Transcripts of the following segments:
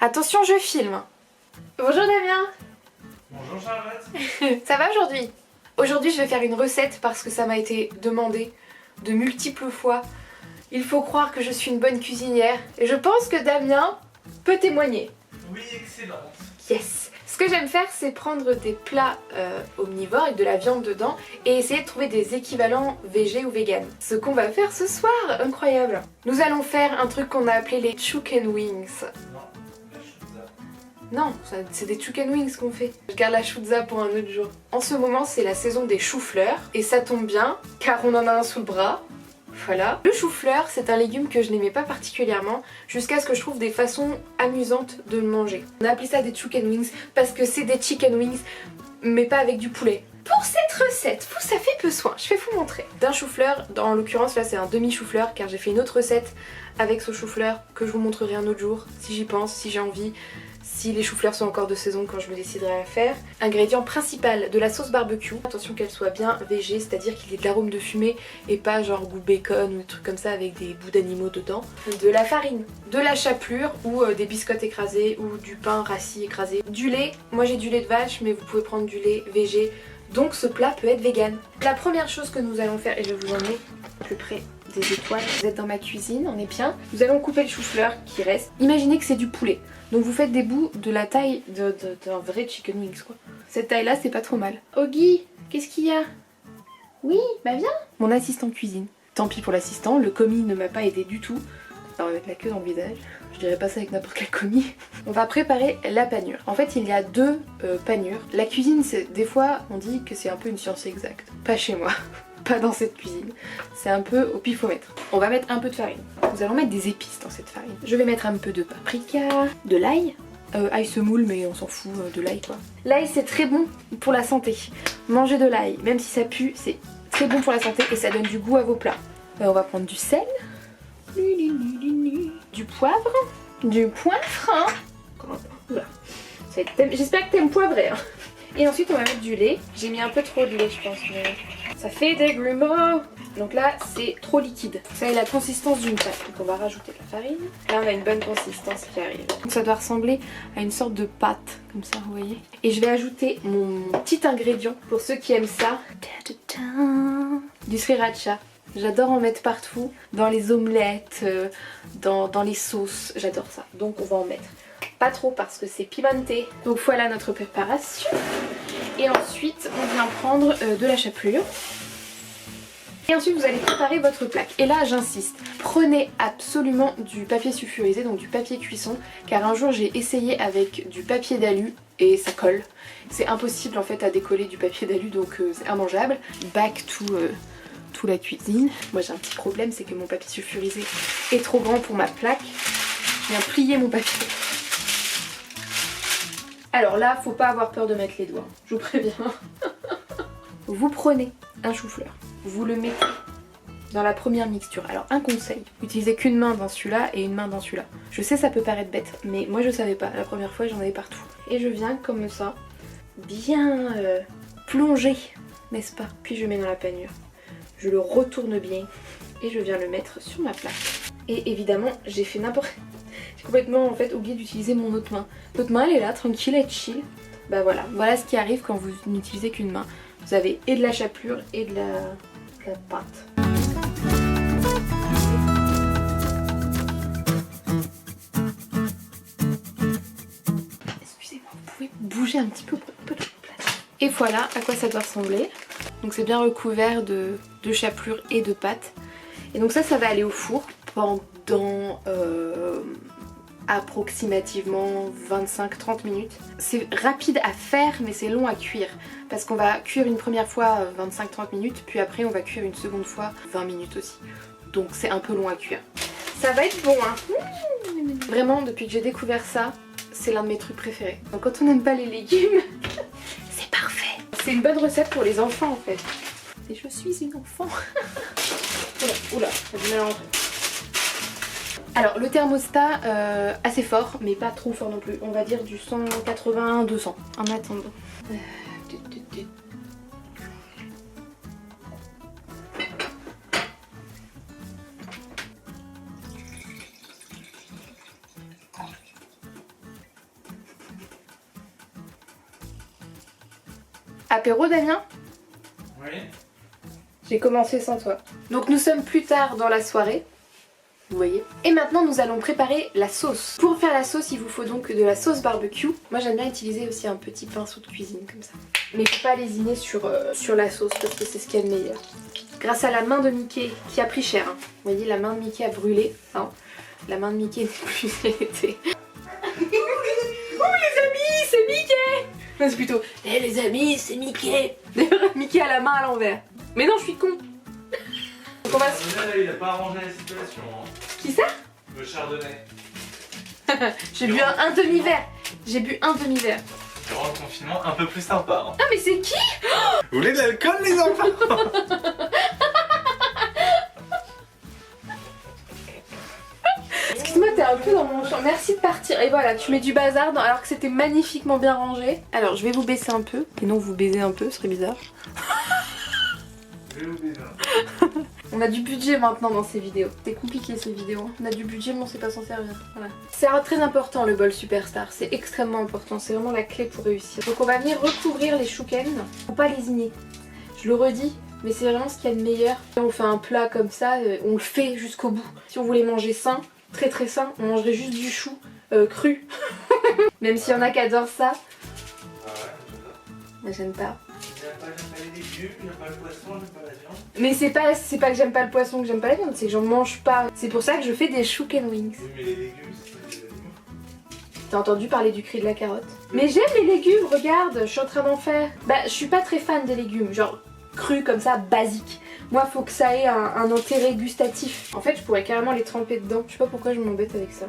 Attention, je filme. Bonjour Damien. Bonjour Charlotte. Ça va aujourd'hui? Aujourd'hui je vais faire une recette parce que ça m'a été demandé de multiples fois. Il faut croire que je suis une bonne cuisinière et je pense que Damien peut témoigner. Oui, excellente. Yes. Ce que j'aime faire, c'est prendre des plats omnivores avec de la viande dedans et essayer de trouver des équivalents végé ou vegan. Ce qu'on va faire ce soir, incroyable. Nous allons faire un truc qu'on a appelé les chicken wings. Non, la chouza. Non, c'est des chicken wings qu'on fait. Je garde la chouza pour un autre jour. En ce moment, c'est la saison des choux-fleurs et ça tombe bien car on en a un sous le bras. Voilà. Le chou-fleur, c'est un légume que je n'aimais pas particulièrement jusqu'à ce que je trouve des façons amusantes de le manger. On a appelé ça des chicken wings parce que c'est des chicken wings mais pas avec du poulet. Pour cette recette, ça fait peu soin, je vais vous montrer. D'un chou-fleur, en l'occurrence là c'est un demi-chou-fleur car j'ai fait une autre recette avec ce chou-fleur que je vous montrerai un autre jour si j'y pense, si j'ai envie. Si les choux-fleurs sont encore de saison quand je me déciderai à la faire. Ingrédient principal de la sauce barbecue. Attention qu'elle soit bien végé, c'est-à-dire qu'il y ait de l'arôme de fumée et pas genre goût bacon ou des trucs comme ça avec des bouts d'animaux dedans. De la farine, de la chapelure ou des biscottes écrasées ou du pain rassis écrasé. Du lait, moi j'ai du lait de vache mais vous pouvez prendre du lait végé. Donc ce plat peut être vegan. La première chose que nous allons faire, et je vais vous emmener plus près des étoiles, vous êtes dans ma cuisine, on est bien. Nous allons couper le chou-fleur qui reste. Imaginez que c'est du poulet. Donc vous faites des bouts de la taille d'un vrai chicken wings quoi. Cette taille là c'est pas trop mal. Oggy, qu'est-ce qu'il y a? Oui, bah viens. Mon assistant cuisine. Tant pis pour l'assistant, le commis ne m'a pas aidé du tout. Alors avec la queue dans le visage, je dirais pas ça avec n'importe quel commis. On va préparer la panure. En fait il y a deux panures. La cuisine, des fois on dit que c'est un peu une science exacte. Pas chez moi. Pas dans cette cuisine, c'est un peu au pifomètre. On va mettre un peu de farine. Nous allons mettre des épices dans cette farine. Je vais mettre un peu de paprika, de l'ail. Ail semoule mais on s'en fout de l'ail quoi. L'ail c'est très bon pour la santé. Mangez de l'ail, même si ça pue, c'est très bon pour la santé et ça donne du goût à vos plats. On va prendre du sel, du poivre, du poivre. Oula. J'espère que t'aimes poivré. Hein. Et ensuite on va mettre du lait. J'ai mis un peu trop de lait je pense mais ça fait des grumeaux. Donc là c'est trop liquide. Ça a la consistance d'une pâte. Donc on va rajouter de la farine. Là on a une bonne consistance qui arrive. Donc ça doit ressembler à une sorte de pâte comme ça vous voyez. Et je vais ajouter mon petit ingrédient pour ceux qui aiment ça. Du sriracha. J'adore en mettre partout. Dans les omelettes, dans les sauces. J'adore ça. Donc on va en mettre. Pas trop parce que c'est pimenté. Donc voilà notre préparation. Et ensuite on vient prendre de la chapelure. Et ensuite vous allez préparer votre plaque. Et là j'insiste, prenez absolument du papier sulfurisé, donc du papier cuisson. Car un jour j'ai essayé avec du papier d'alu et ça colle. C'est impossible en fait à décoller du papier d'alu donc c'est immangeable. Back to la cuisine. Moi j'ai un petit problème, c'est que mon papier sulfurisé est trop grand pour ma plaque. Je viens plier mon papier. Alors là, faut pas avoir peur de mettre les doigts, je vous préviens. Vous prenez un chou-fleur, vous le mettez dans la première mixture. Alors un conseil, utilisez qu'une main dans celui-là et une main dans celui-là. Je sais ça peut paraître bête, mais moi je savais pas. La première fois j'en avais partout. Et je viens comme ça, bien plonger, n'est-ce pas? Puis je mets dans la panure. Je le retourne bien et je viens le mettre sur ma plaque. Et évidemment, j'ai fait n'importe... J'ai complètement en fait oublié d'utiliser mon autre main. L'autre main elle est là, tranquille, elle chill. Bah voilà ce qui arrive quand vous n'utilisez qu'une main. Vous avez et de la chapelure et de la pâte. Excusez-moi, vous pouvez bouger un petit peu pour un peu de place. Et voilà à quoi ça doit ressembler. Donc c'est bien recouvert de chapelure et de pâte. Et donc ça va aller au four pendant approximativement 25-30 minutes. C'est rapide à faire mais c'est long à cuire parce qu'on va cuire une première fois 25-30 minutes puis après on va cuire une seconde fois 20 minutes aussi. Donc c'est un peu long à cuire. Ça va être bon hein. Vraiment depuis que j'ai découvert ça, c'est l'un de mes trucs préférés. Donc quand on n'aime pas les légumes, c'est parfait. C'est une bonne recette pour les enfants en fait. Et je suis une enfant. Oula, ça a du mal à rentrer. Alors le thermostat assez fort mais pas trop fort non plus, on va dire du 180-200 en attendant. Apéro Damien? Oui. J'ai commencé sans toi. Donc nous sommes plus tard dans la soirée. Vous voyez. Et maintenant nous allons préparer la sauce. Pour faire la sauce, il vous faut donc de la sauce barbecue. Moi j'aime bien utiliser aussi un petit pinceau de cuisine comme ça. Mais faut pas lésiner sur la sauce parce que c'est ce qu'il y a de meilleur. Grâce à la main de Mickey qui a pris cher. Hein. Vous voyez, la main de Mickey a brûlé. Hein. La main de Mickey n'est plus été. Oh les amis, c'est Mickey! Non, c'est plutôt les amis, c'est Mickey! D'ailleurs, Mickey a la main à l'envers. Mais non, je suis con! Donc on va se... Il a pas arrangé la situation. Hein. Qui ça? Le chardonnay. J'ai bu un demi-verre. J'ai bu un demi-verre. Durant le confinement, un peu plus sympa. Hein. Ah mais c'est qui? Vous voulez de l'alcool les enfants? Excuse-moi, t'es un peu dans mon champ. Merci de partir. Et voilà, tu mets du bazar alors que c'était magnifiquement bien rangé. Alors je vais vous baisser un peu. Et non, vous baisez un peu, ce serait bizarre. Je vais vous baiser. On a du budget maintenant dans ces vidéos. C'est compliqué ces vidéos. On a du budget mais on sait pas s'en servir. Voilà. C'est très important le bol Superstar. C'est extrêmement important. C'est vraiment la clé pour réussir. Donc on va venir recouvrir les chouken. Faut pas lésiner. Je le redis. Mais c'est vraiment ce qu'il y a de meilleur. On fait un plat comme ça, on le fait jusqu'au bout. Si on voulait manger sain, très très sain, on mangerait juste du chou cru. Même s'il y en a qui adorent ça. Ah ouais, j'adore. Mais j'aime pas. J'aime pas les légumes, j'aime pas le poisson, j'aime pas la viande. Mais c'est pas que j'aime pas le poisson, que j'aime pas la viande, c'est que j'en mange pas. C'est pour ça que je fais des chicken wings. Oui, mais les légumes, c'est pas des aliments. T'as entendu parler du cri de la carotte? Mais j'aime les légumes, regarde, je suis en train d'en faire. Bah, je suis pas très fan des légumes, genre cru comme ça, basique. Moi, faut que ça ait un intérêt gustatif. En fait, je pourrais carrément les tremper dedans. Je sais pas pourquoi je m'embête avec ça.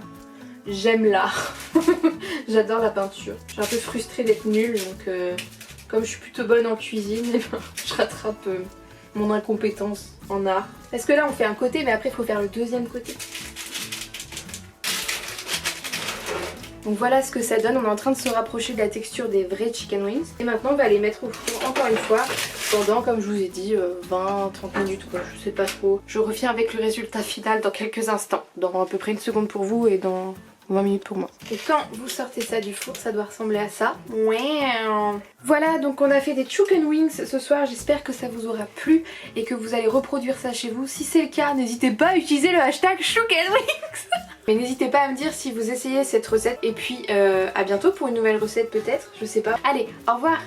J'aime l'art. J'adore la peinture. Je suis un peu frustrée d'être nulle, donc comme je suis plutôt bonne en cuisine, eh ben, je rattrape mon incompétence en art. Parce que là, on fait un côté, mais après, il faut faire le deuxième côté. Donc voilà ce que ça donne, on est en train de se rapprocher de la texture des vrais chicken wings. Et maintenant on va les mettre au four encore une fois pendant, comme je vous ai dit, 20-30 minutes quoi, je sais pas trop. Je reviens avec le résultat final dans quelques instants. Dans à peu près une seconde pour vous et dans 20 minutes pour moi. Et quand vous sortez ça du four, ça doit ressembler à ça. Voilà, donc on a fait des chicken wings ce soir, j'espère que ça vous aura plu et que vous allez reproduire ça chez vous. Si c'est le cas, n'hésitez pas à utiliser le hashtag chicken wings. Mais n'hésitez pas à me dire si vous essayez cette recette. Et puis à bientôt pour une nouvelle recette peut-être, je sais pas. Allez, au revoir!